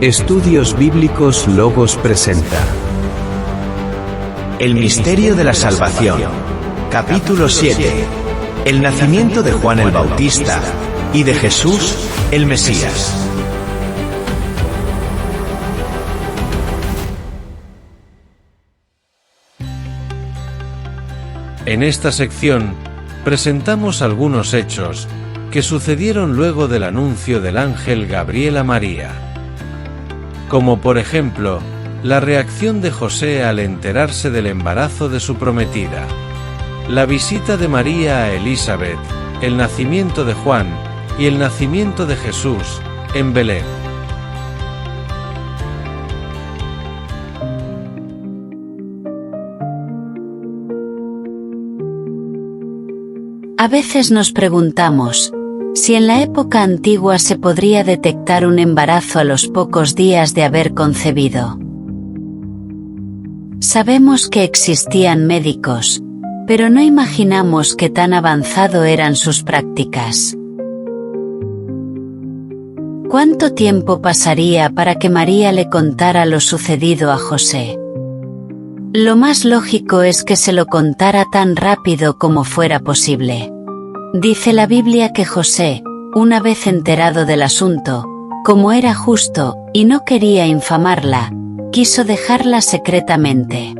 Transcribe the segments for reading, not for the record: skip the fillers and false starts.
Estudios Bíblicos Logos presenta El misterio de la salvación. Capítulo 7. El nacimiento de Juan el Bautista y de Jesús, el Mesías. En esta sección presentamos algunos hechos que sucedieron luego del anuncio del ángel Gabriel a María. Como por ejemplo, la reacción de José al enterarse del embarazo de su prometida, la visita de María a Elizabeth, el nacimiento de Juan y el nacimiento de Jesús en Belén. A veces nos preguntamos si en la época antigua se podría detectar un embarazo a los pocos días de haber concebido. Sabemos que existían médicos, pero no imaginamos qué tan avanzado eran sus prácticas. ¿Cuánto tiempo pasaría para que María le contara lo sucedido a José? Lo más lógico es que se lo contara tan rápido como fuera posible. Dice la Biblia que José, una vez enterado del asunto, como era justo y no quería infamarla, quiso dejarla secretamente.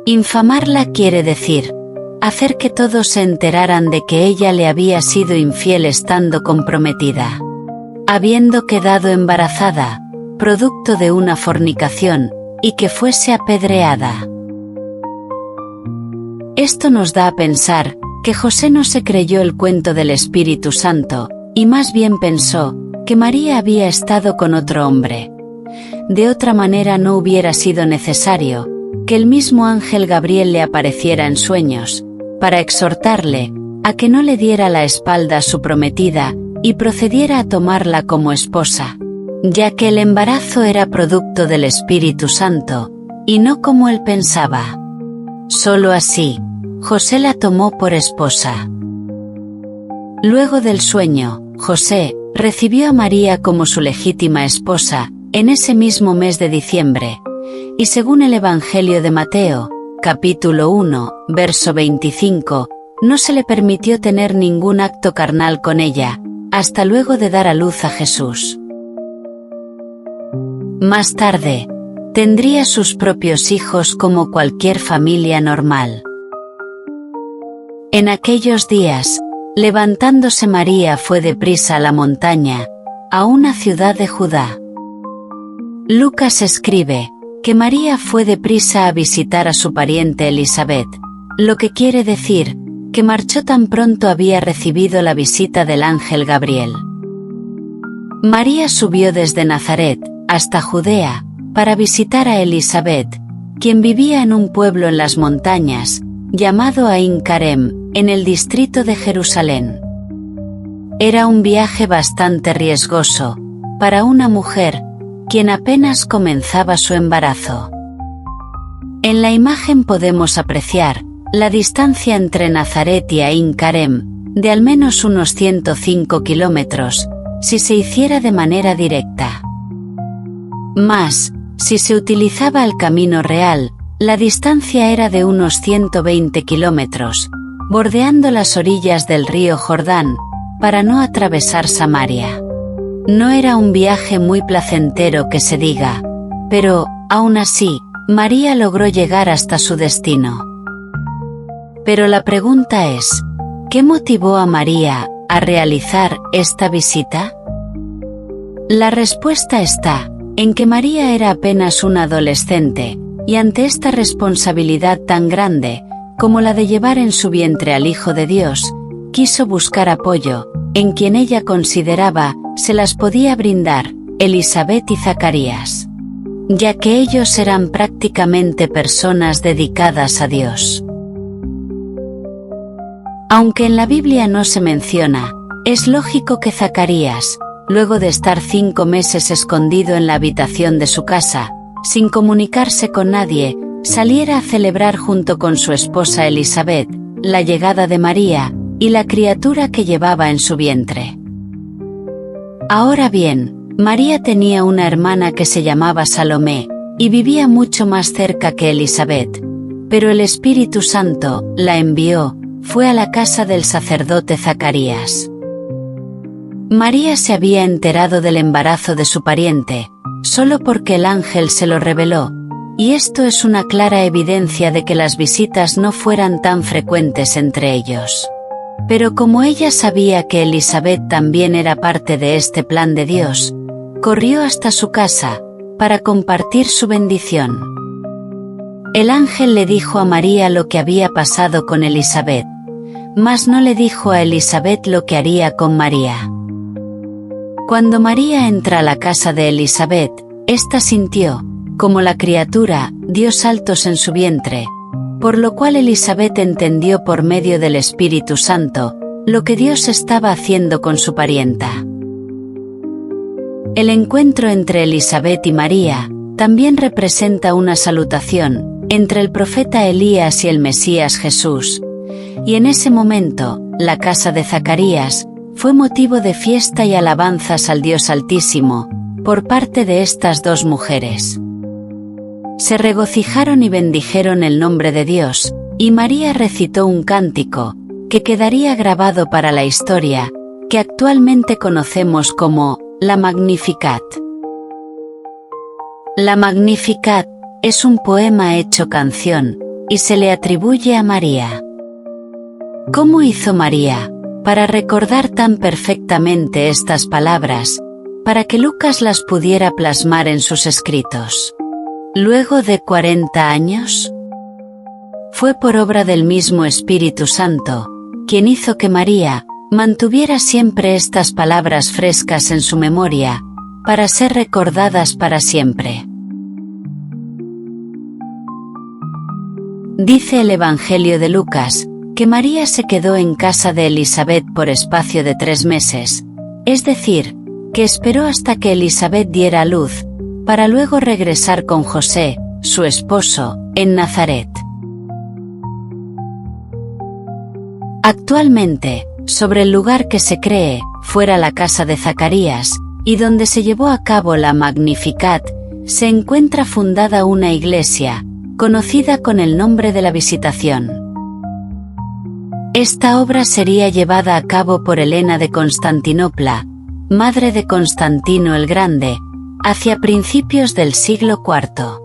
Infamarla quiere decir hacer que todos se enteraran de que ella le había sido infiel estando comprometida, habiendo quedado embarazada, producto de una fornicación, y que fuese apedreada. Esto nos da a pensar que José no se creyó el cuento del Espíritu Santo, y más bien pensó que María había estado con otro hombre. De otra manera no hubiera sido necesario que el mismo ángel Gabriel le apareciera en sueños, para exhortarle a que no le diera la espalda a su prometida y procediera a tomarla como esposa, ya que el embarazo era producto del Espíritu Santo, y no como él pensaba. Solo así, José la tomó por esposa. Luego del sueño, José recibió a María como su legítima esposa, en ese mismo mes de diciembre, y según el Evangelio de Mateo, capítulo 1, verso 25, no se le permitió tener ningún acto carnal con ella, hasta luego de dar a luz a Jesús. Más tarde, tendría sus propios hijos como cualquier familia normal. En aquellos días, levantándose María fue deprisa a la montaña, a una ciudad de Judá. Lucas escribe que María fue deprisa a visitar a su pariente Elizabeth, lo que quiere decir que marchó tan pronto había recibido la visita del ángel Gabriel. María subió desde Nazaret hasta Judea para visitar a Elizabeth, quien vivía en un pueblo en las montañas, llamado Ain Karem, en el distrito de Jerusalén. Era un viaje bastante riesgoso para una mujer quien apenas comenzaba su embarazo. En la imagen podemos apreciar la distancia entre Nazaret y Ain Karem, de al menos unos 105 kilómetros, si se hiciera de manera directa. Mas, si se utilizaba el camino real, la distancia era de unos 120 kilómetros, bordeando las orillas del río Jordán, para no atravesar Samaria. No era un viaje muy placentero que se diga, pero, aún así, María logró llegar hasta su destino. Pero la pregunta es, ¿qué motivó a María a realizar esta visita? La respuesta está en que María era apenas una adolescente, y ante esta responsabilidad tan grande, como la de llevar en su vientre al Hijo de Dios, quiso buscar apoyo en quien ella consideraba se las podía brindar, Elizabeth y Zacarías, ya que ellos eran prácticamente personas dedicadas a Dios. Aunque en la Biblia no se menciona, es lógico que Zacarías, luego de estar 5 meses escondido en la habitación de su casa, sin comunicarse con nadie, saliera a celebrar junto con su esposa Elizabeth, la llegada de María, y la criatura que llevaba en su vientre. Ahora bien, María tenía una hermana que se llamaba Salomé, y vivía mucho más cerca que Elisabet, pero el Espíritu Santo la envió, fue a la casa del sacerdote Zacarías. María se había enterado del embarazo de su pariente, solo porque el ángel se lo reveló, y esto es una clara evidencia de que las visitas no fueran tan frecuentes entre ellos. Pero como ella sabía que Elisabet también era parte de este plan de Dios, corrió hasta su casa, para compartir su bendición. El ángel le dijo a María lo que había pasado con Elisabet, mas no le dijo a Elisabet lo que haría con María. Cuando María entra a la casa de Elisabet, ésta sintió, como la criatura, dio saltos en su vientre, por lo cual Elisabet entendió por medio del Espíritu Santo, lo que Dios estaba haciendo con su parienta. El encuentro entre Elisabet y María, también representa una salutación, entre el profeta Elías y el Mesías Jesús, y en ese momento, la casa de Zacarías, fue motivo de fiesta y alabanzas al Dios Altísimo, por parte de estas dos mujeres. Se regocijaron y bendijeron el nombre de Dios, y María recitó un cántico, que quedaría grabado para la historia, que actualmente conocemos como la Magnificat. La Magnificat es un poema hecho canción, y se le atribuye a María. ¿Cómo hizo María para recordar tan perfectamente estas palabras, para que Lucas las pudiera plasmar en sus escritos? Luego de 40 años, fue por obra del mismo Espíritu Santo, quien hizo que María mantuviera siempre estas palabras frescas en su memoria, para ser recordadas para siempre. Dice el Evangelio de Lucas, que María se quedó en casa de Elisabet por espacio de 3 meses, es decir, que esperó hasta que Elisabet diera a luz, para luego regresar con José, su esposo, en Nazaret. Actualmente, sobre el lugar que se cree, fuera la casa de Zacarías, y donde se llevó a cabo la Magnificat, se encuentra fundada una iglesia, conocida con el nombre de la Visitación. Esta obra sería llevada a cabo por Helena de Constantinopla, madre de Constantino el Grande, hacia principios del siglo IV.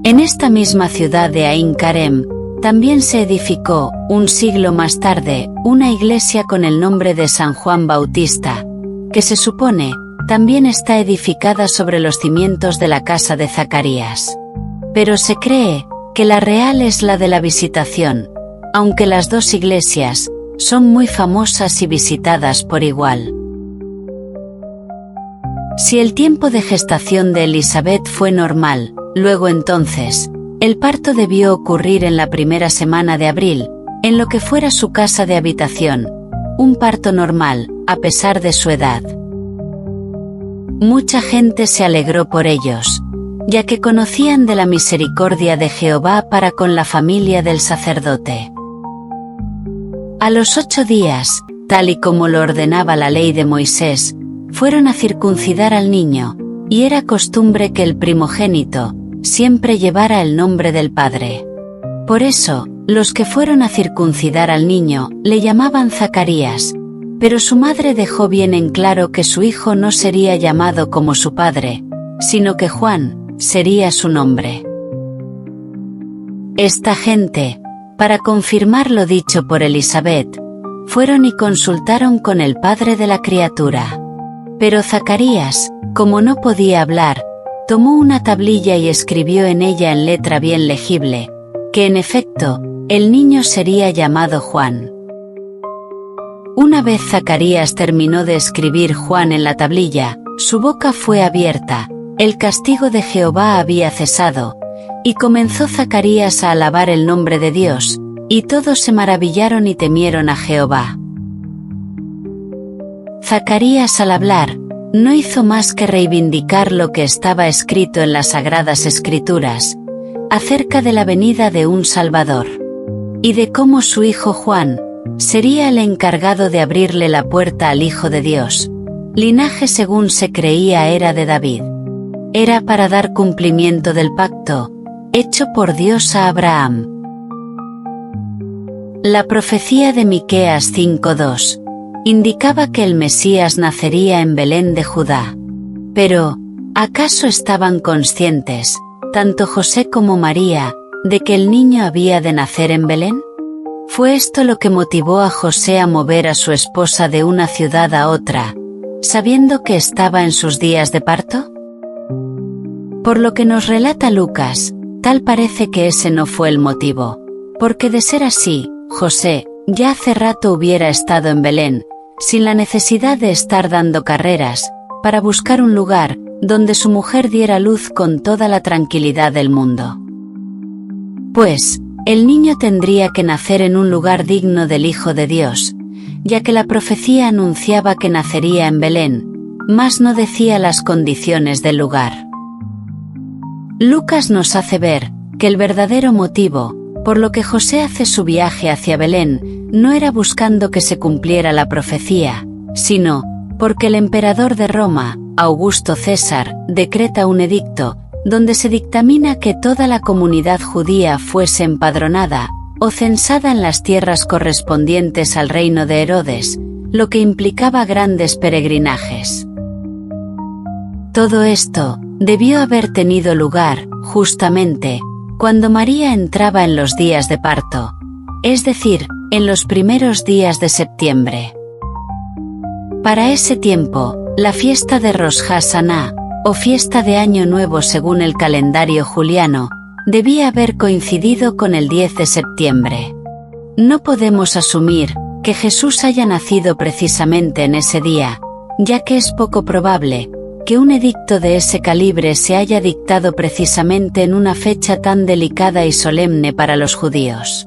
En esta misma ciudad de Ain Karem, también se edificó, un siglo más tarde, una iglesia con el nombre de San Juan Bautista, que se supone, también está edificada sobre los cimientos de la casa de Zacarías. Pero se cree, que la real es la de la Visitación, aunque las dos iglesias, son muy famosas y visitadas por igual. Si el tiempo de gestación de Elisabet fue normal, luego entonces, el parto debió ocurrir en la primera semana de abril, en lo que fuera su casa de habitación, un parto normal, a pesar de su edad. Mucha gente se alegró por ellos, ya que conocían de la misericordia de Jehová para con la familia del sacerdote. A los 8 días, tal y como lo ordenaba la ley de Moisés, fueron a circuncidar al niño, y era costumbre que el primogénito siempre llevara el nombre del padre. Por eso, los que fueron a circuncidar al niño le llamaban Zacarías, pero su madre dejó bien en claro que su hijo no sería llamado como su padre, sino que Juan sería su nombre. Esta gente, para confirmar lo dicho por Elisabet, fueron y consultaron con el padre de la criatura. Pero Zacarías, como no podía hablar, tomó una tablilla y escribió en ella en letra bien legible, que en efecto, el niño sería llamado Juan. Una vez Zacarías terminó de escribir Juan en la tablilla, su boca fue abierta, el castigo de Jehová había cesado, y comenzó Zacarías a alabar el nombre de Dios, y todos se maravillaron y temieron a Jehová. Zacarías al hablar, no hizo más que reivindicar lo que estaba escrito en las Sagradas Escrituras, acerca de la venida de un Salvador, y de cómo su hijo Juan sería el encargado de abrirle la puerta al Hijo de Dios, linaje según se creía era de David. Era para dar cumplimiento del pacto, hecho por Dios a Abraham. La profecía de Miqueas 5:2 indicaba que el Mesías nacería en Belén de Judá. Pero, ¿acaso estaban conscientes, tanto José como María, de que el niño había de nacer en Belén? ¿Fue esto lo que motivó a José a mover a su esposa de una ciudad a otra, sabiendo que estaba en sus días de parto? Por lo que nos relata Lucas, tal parece que ese no fue el motivo, porque de ser así, José, ya hace rato hubiera estado en Belén, sin la necesidad de estar dando carreras, para buscar un lugar, donde su mujer diera luz con toda la tranquilidad del mundo. Pues, el niño tendría que nacer en un lugar digno del Hijo de Dios, ya que la profecía anunciaba que nacería en Belén, mas no decía las condiciones del lugar. Lucas nos hace ver, que el verdadero motivo, por lo que José hace su viaje hacia Belén, no era buscando que se cumpliera la profecía, sino, porque el emperador de Roma, Augusto César, decreta un edicto, donde se dictamina que toda la comunidad judía fuese empadronada, o censada en las tierras correspondientes al reino de Herodes, lo que implicaba grandes peregrinajes. Todo esto debió haber tenido lugar, justamente, cuando María entraba en los días de parto, es decir, en los primeros días de septiembre. Para ese tiempo, la fiesta de Rosh Hashaná, o fiesta de Año Nuevo según el calendario juliano, debía haber coincidido con el 10 de septiembre. No podemos asumir que Jesús haya nacido precisamente en ese día, ya que es poco probable que un edicto de ese calibre se haya dictado precisamente en una fecha tan delicada y solemne para los judíos.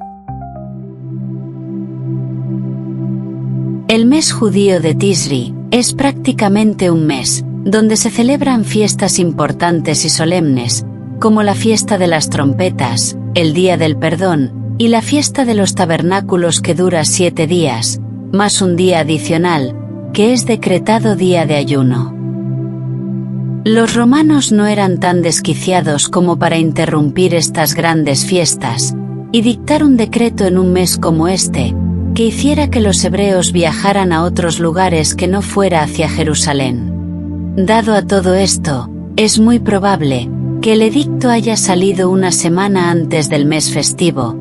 El mes judío de Tisri es prácticamente un mes, donde se celebran fiestas importantes y solemnes, como la fiesta de las trompetas, el Día del Perdón, y la fiesta de los tabernáculos que dura 7 días, más un día adicional, que es decretado día de ayuno. Los romanos no eran tan desquiciados como para interrumpir estas grandes fiestas, y dictar un decreto en un mes como este, que hiciera que los hebreos viajaran a otros lugares que no fuera hacia Jerusalén. Dado a todo esto, es muy probable que el edicto haya salido una semana antes del mes festivo,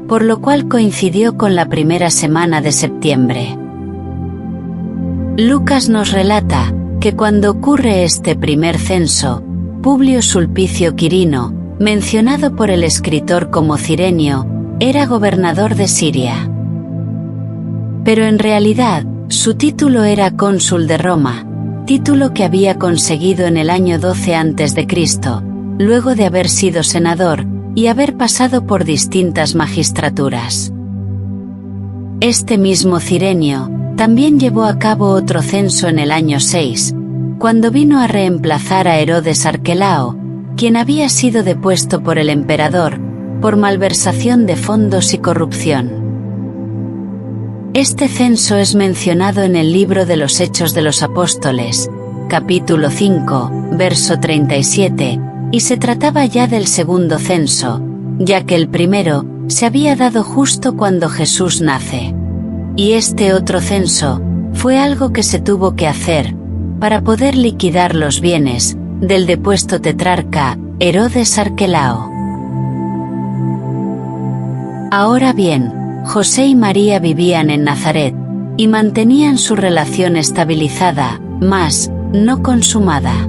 por lo cual coincidió con la primera semana de septiembre. Lucas nos relata que cuando ocurre este primer censo, Publio Sulpicio Quirino, mencionado por el escritor como Cirenio, era gobernador de Siria. Pero en realidad, su título era cónsul de Roma, título que había conseguido en el año 12 a.C., luego de haber sido senador, y haber pasado por distintas magistraturas. Este mismo Cirenio también llevó a cabo otro censo en el año 6, cuando vino a reemplazar a Herodes Arquelao, quien había sido depuesto por el emperador, por malversación de fondos y corrupción. Este censo es mencionado en el libro de los Hechos de los Apóstoles, capítulo 5, verso 37, y se trataba ya del segundo censo, ya que el primero se había dado justo cuando Jesús nace. Y este otro censo fue algo que se tuvo que hacer para poder liquidar los bienes del depuesto tetrarca Herodes Arquelao. Ahora bien, José y María vivían en Nazaret y mantenían su relación estabilizada, mas no consumada.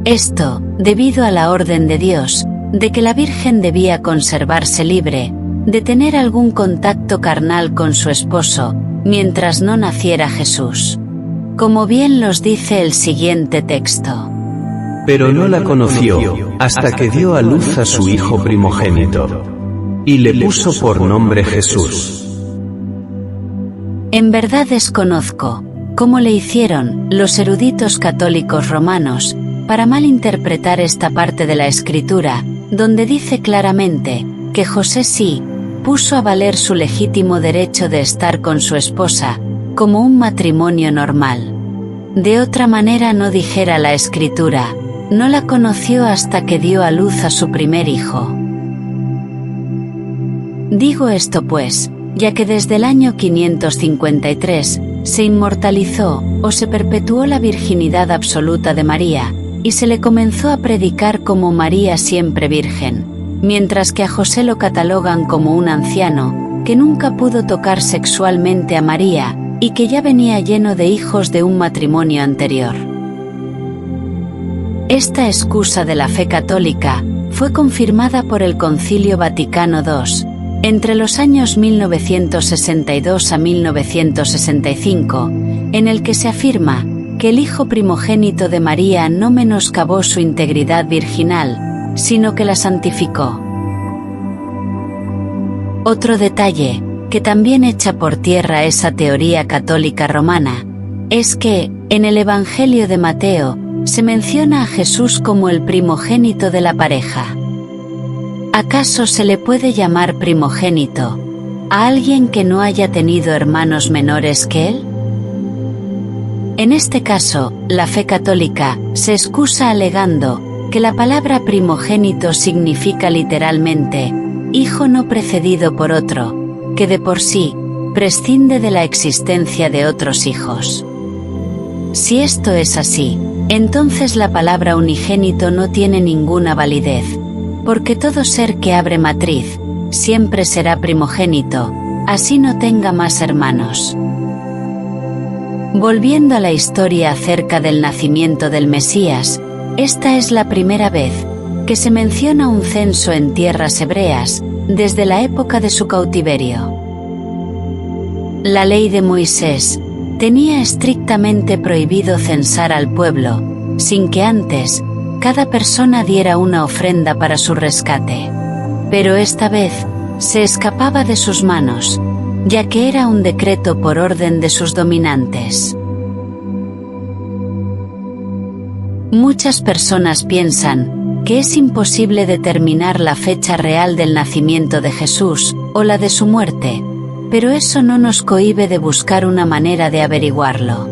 Esto, debido a la orden de Dios, de que la Virgen debía conservarse libre de tener algún contacto carnal con su esposo, mientras no naciera Jesús. Como bien los dice el siguiente texto. Pero no la conoció, hasta que dio a luz a su hijo primogénito. Y le puso por nombre Jesús. En verdad desconozco cómo le hicieron los eruditos católicos romanos para malinterpretar esta parte de la Escritura, donde dice claramente que José sí puso a valer su legítimo derecho de estar con su esposa, como un matrimonio normal. De otra manera no dijera la Escritura, no la conoció hasta que dio a luz a su primer hijo. Digo esto pues, ya que desde el año 553, se inmortalizó, o se perpetuó la virginidad absoluta de María, y se le comenzó a predicar como María siempre virgen, mientras que a José lo catalogan como un anciano, que nunca pudo tocar sexualmente a María, y que ya venía lleno de hijos de un matrimonio anterior. Esta excusa de la fe católica fue confirmada por el Concilio Vaticano II, entre los años 1962 a 1965, en el que se afirma que el hijo primogénito de María no menoscabó su integridad virginal, sino que la santificó. Otro detalle, que también echa por tierra esa teoría católica romana, es que, en el Evangelio de Mateo, se menciona a Jesús como el primogénito de la pareja. ¿Acaso se le puede llamar primogénito a alguien que no haya tenido hermanos menores que él? En este caso, la fe católica se excusa alegando que la palabra primogénito significa literalmente hijo no precedido por otro, que de por sí prescinde de la existencia de otros hijos. Si esto es así, entonces la palabra unigénito no tiene ninguna validez, porque todo ser que abre matriz siempre será primogénito, así no tenga más hermanos. Volviendo a la historia acerca del nacimiento del Mesías, esta es la primera vez que se menciona un censo en tierras hebreas, desde la época de su cautiverio. La ley de Moisés tenía estrictamente prohibido censar al pueblo, sin que antes cada persona diera una ofrenda para su rescate. Pero esta vez se escapaba de sus manos, ya que era un decreto por orden de sus dominantes. Muchas personas piensan que es imposible determinar la fecha real del nacimiento de Jesús, o la de su muerte, pero eso no nos cohíbe de buscar una manera de averiguarlo.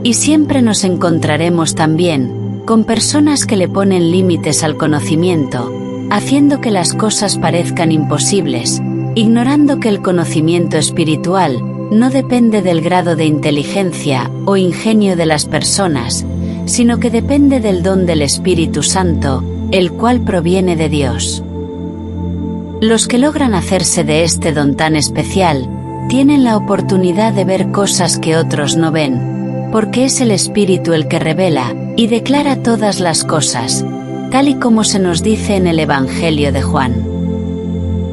Y siempre nos encontraremos también con personas que le ponen límites al conocimiento, haciendo que las cosas parezcan imposibles, ignorando que el conocimiento espiritual no depende del grado de inteligencia o ingenio de las personas, sino que depende del don del Espíritu Santo, el cual proviene de Dios. Los que logran hacerse de este don tan especial, tienen la oportunidad de ver cosas que otros no ven, porque es el Espíritu el que revela y declara todas las cosas, tal y como se nos dice en el Evangelio de Juan.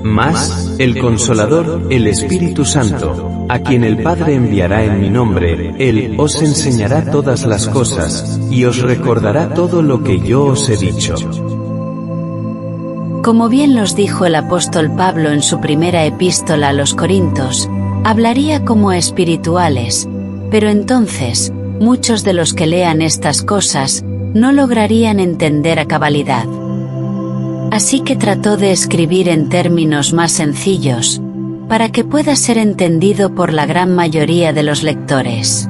Mas, el Consolador, el Espíritu Santo, a quien el Padre enviará en mi nombre, Él os enseñará todas las cosas, y os recordará todo lo que yo os he dicho. Como bien nos dijo el apóstol Pablo en su primera epístola a los Corintios, hablaría como a espirituales, pero entonces, muchos de los que lean estas cosas, no lograrían entender a cabalidad. Así que trató de escribir en términos más sencillos, para que pueda ser entendido por la gran mayoría de los lectores.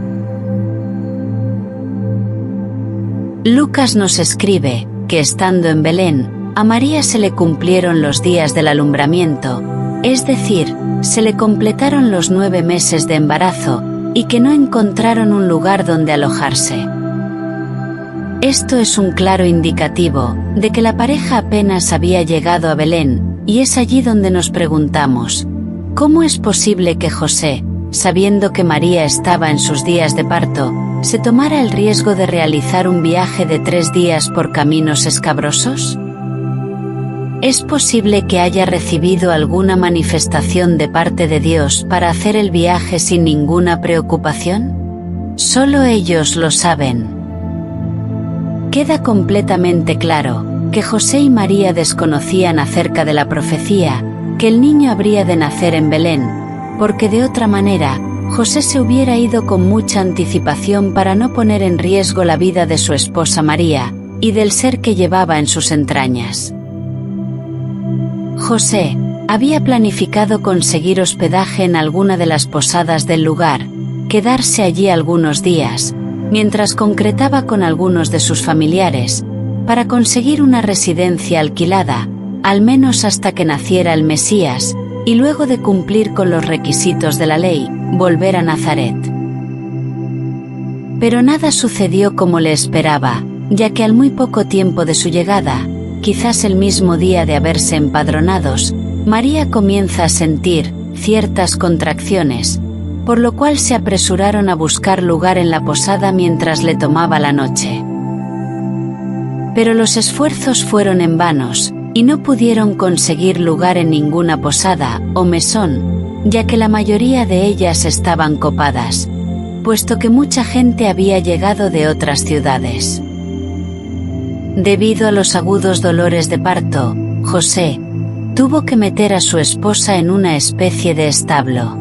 Lucas nos escribe que estando en Belén, a María se le cumplieron los días del alumbramiento, es decir, se le completaron los 9 meses de embarazo, y que no encontraron un lugar donde alojarse. Esto es un claro indicativo de que la pareja apenas había llegado a Belén, y es allí donde nos preguntamos, ¿cómo es posible que José, sabiendo que María estaba en sus días de parto, se tomara el riesgo de realizar un viaje de 3 días por caminos escabrosos? ¿Es posible que haya recibido alguna manifestación de parte de Dios para hacer el viaje sin ninguna preocupación? Solo ellos lo saben. Queda completamente claro que José y María desconocían acerca de la profecía, que el niño habría de nacer en Belén, porque de otra manera, José se hubiera ido con mucha anticipación para no poner en riesgo la vida de su esposa María, y del ser que llevaba en sus entrañas. José había planificado conseguir hospedaje en alguna de las posadas del lugar, quedarse allí algunos días, mientras concretaba con algunos de sus familiares, para conseguir una residencia alquilada, al menos hasta que naciera el Mesías, y luego de cumplir con los requisitos de la ley, volver a Nazaret. Pero nada sucedió como le esperaba, ya que al muy poco tiempo de su llegada, quizás el mismo día de haberse empadronados, María comienza a sentir ciertas contracciones, por lo cual se apresuraron a buscar lugar en la posada mientras le tomaba la noche. Pero los esfuerzos fueron en vanos, y no pudieron conseguir lugar en ninguna posada o mesón, ya que la mayoría de ellas estaban copadas, puesto que mucha gente había llegado de otras ciudades. Debido a los agudos dolores de parto, José tuvo que meter a su esposa en una especie de establo.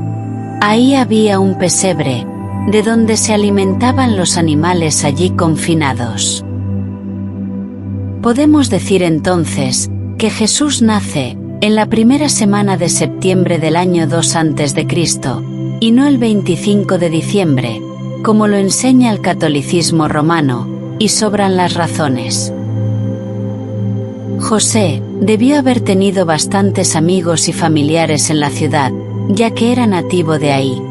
Ahí había un pesebre, de donde se alimentaban los animales allí confinados. Podemos decir entonces que Jesús nace en la primera semana de septiembre del año 2 a.C., y no el 25 de diciembre, como lo enseña el catolicismo romano, y sobran las razones. José debió haber tenido bastantes amigos y familiares en la ciudad, ya que era nativo de ahí,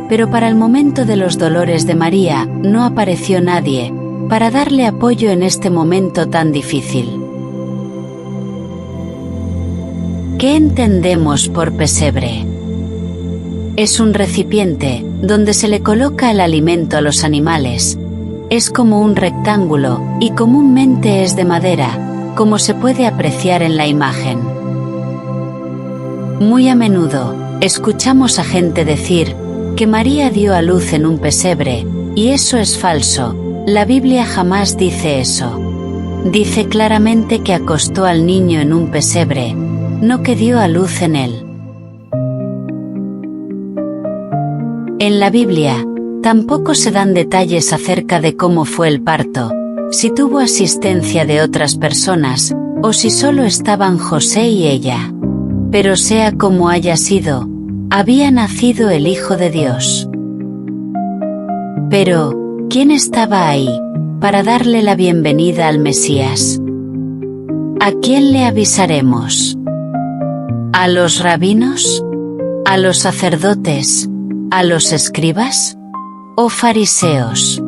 pero para el momento de los dolores de María no apareció nadie para darle apoyo en este momento tan difícil. ¿Qué entendemos por pesebre? Es un recipiente donde se le coloca el alimento a los animales. Es como un rectángulo y comúnmente es de madera, como se puede apreciar en la imagen. Muy a menudo escuchamos a gente decir que María dio a luz en un pesebre, y eso es falso. La Biblia jamás dice eso. Dice claramente que acostó al niño en un pesebre, no que dio a luz en él. En la Biblia tampoco se dan detalles acerca de cómo fue el parto, si tuvo asistencia de otras personas, o si solo estaban José y ella. Pero sea como haya sido, había nacido el Hijo de Dios. Pero, ¿quién estaba ahí para darle la bienvenida al Mesías? ¿A quién le avisaremos? ¿A los rabinos? ¿A los sacerdotes? ¿A los escribas? ¿O fariseos?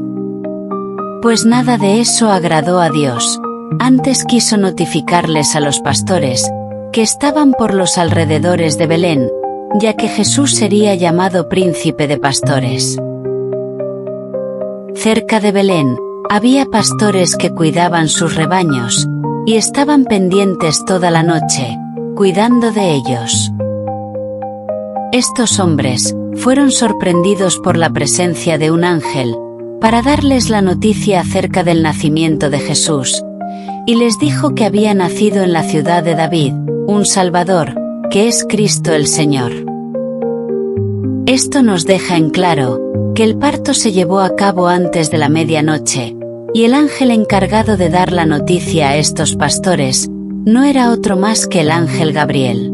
Pues nada de eso agradó a Dios. Antes quiso notificarles a los pastores, que estaban por los alrededores de Belén, ya que Jesús sería llamado príncipe de pastores. Cerca de Belén, había pastores que cuidaban sus rebaños, y estaban pendientes toda la noche, cuidando de ellos. Estos hombres fueron sorprendidos por la presencia de un ángel, para darles la noticia acerca del nacimiento de Jesús, y les dijo que había nacido en la ciudad de David, un Salvador, que es Cristo el Señor. Esto nos deja en claro que el parto se llevó a cabo antes de la medianoche, y el ángel encargado de dar la noticia a estos pastores no era otro más que el ángel Gabriel.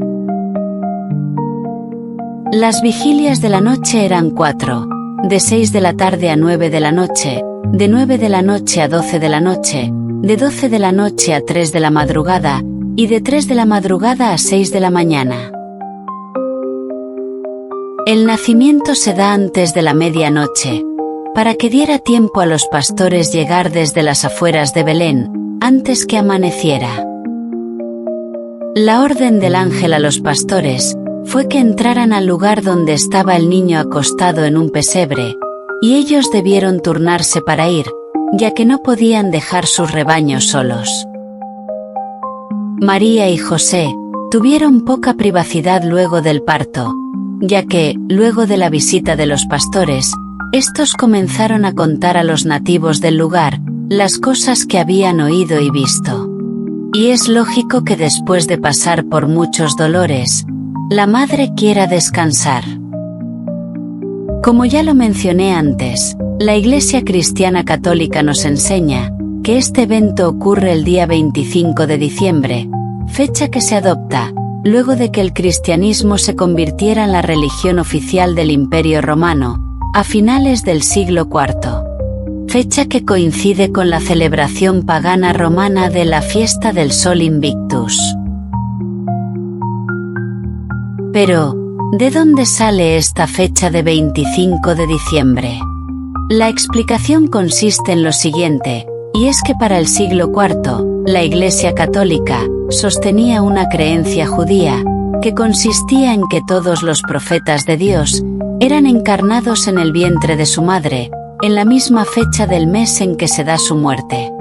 Las vigilias de la noche eran 4, de 6 de la tarde a 9 de la noche, de 9 de la noche a 12 de la noche, de 12 de la noche a 3 de la madrugada, y de 3 de la madrugada a 6 de la mañana. El nacimiento se da antes de la medianoche, para que diera tiempo a los pastores llegar desde las afueras de Belén, antes que amaneciera. La orden del ángel a los pastores fue que entraran al lugar donde estaba el niño acostado en un pesebre, y ellos debieron turnarse para ir, ya que no podían dejar sus rebaños solos. María y José tuvieron poca privacidad luego del parto, ya que, luego de la visita de los pastores, estos comenzaron a contar a los nativos del lugar las cosas que habían oído y visto. Y es lógico que después de pasar por muchos dolores, la madre quiera descansar. Como ya lo mencioné antes, la Iglesia Cristiana Católica nos enseña que este evento ocurre el día 25 de diciembre, fecha que se adopta luego de que el cristianismo se convirtiera en la religión oficial del Imperio Romano, a finales del siglo IV, fecha que coincide con la celebración pagana romana de la fiesta del Sol Invictus. Pero, ¿de dónde sale esta fecha de 25 de diciembre? La explicación consiste en lo siguiente, y es que para el siglo IV, la Iglesia Católica sostenía una creencia judía, que consistía en que todos los profetas de Dios eran encarnados en el vientre de su madre, en la misma fecha del mes en que se da su muerte.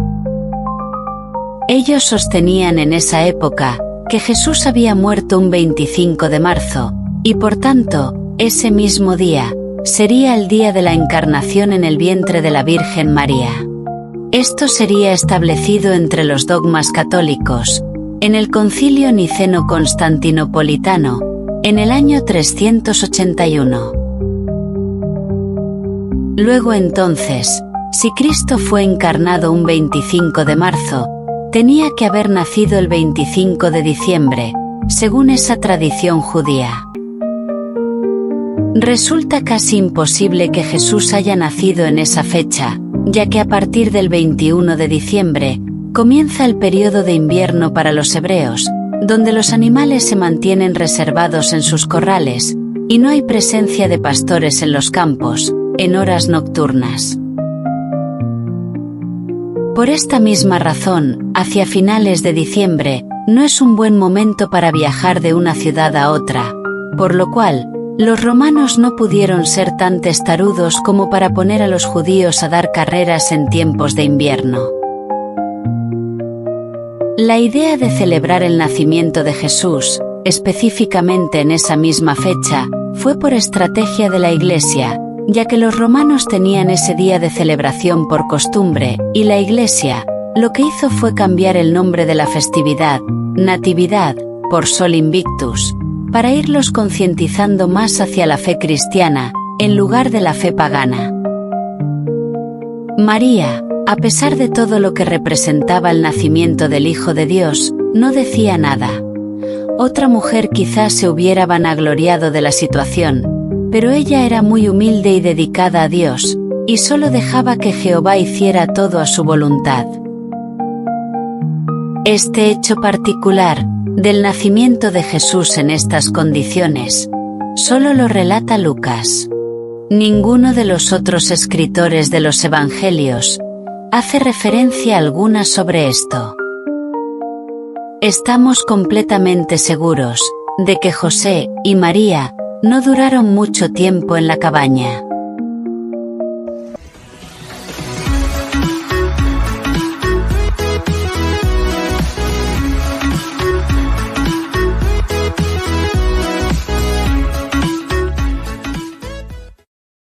Ellos sostenían en esa época que Jesús había muerto un 25 de marzo, y por tanto, ese mismo día, sería el día de la encarnación en el vientre de la Virgen María. Esto sería establecido entre los dogmas católicos, en el Concilio Niceno-Constantinopolitano, en el año 381. Luego entonces, si Cristo fue encarnado un 25 de marzo, tenía que haber nacido el 25 de diciembre, según esa tradición judía. Resulta casi imposible que Jesús haya nacido en esa fecha, ya que a partir del 21 de diciembre, comienza el periodo de invierno para los hebreos, donde los animales se mantienen reservados en sus corrales, y no hay presencia de pastores en los campos, en horas nocturnas. Por esta misma razón, hacia finales de diciembre, no es un buen momento para viajar de una ciudad a otra, por lo cual, los romanos no pudieron ser tan testarudos como para poner a los judíos a dar carreras en tiempos de invierno. La idea de celebrar el nacimiento de Jesús, específicamente en esa misma fecha, fue por estrategia de la Iglesia, ya que los romanos tenían ese día de celebración por costumbre, y la Iglesia, lo que hizo fue cambiar el nombre de la festividad, Natividad, por Sol Invictus, para irlos concientizando más hacia la fe cristiana, en lugar de la fe pagana. María, a pesar de todo lo que representaba el nacimiento del Hijo de Dios, no decía nada. Otra mujer quizás se hubiera vanagloriado de la situación, pero ella era muy humilde y dedicada a Dios, y solo dejaba que Jehová hiciera todo a su voluntad. Este hecho particular, del nacimiento de Jesús en estas condiciones, solo lo relata Lucas. Ninguno de los otros escritores de los Evangelios hace referencia alguna sobre esto. Estamos completamente seguros de que José y María no duraron mucho tiempo en la cabaña.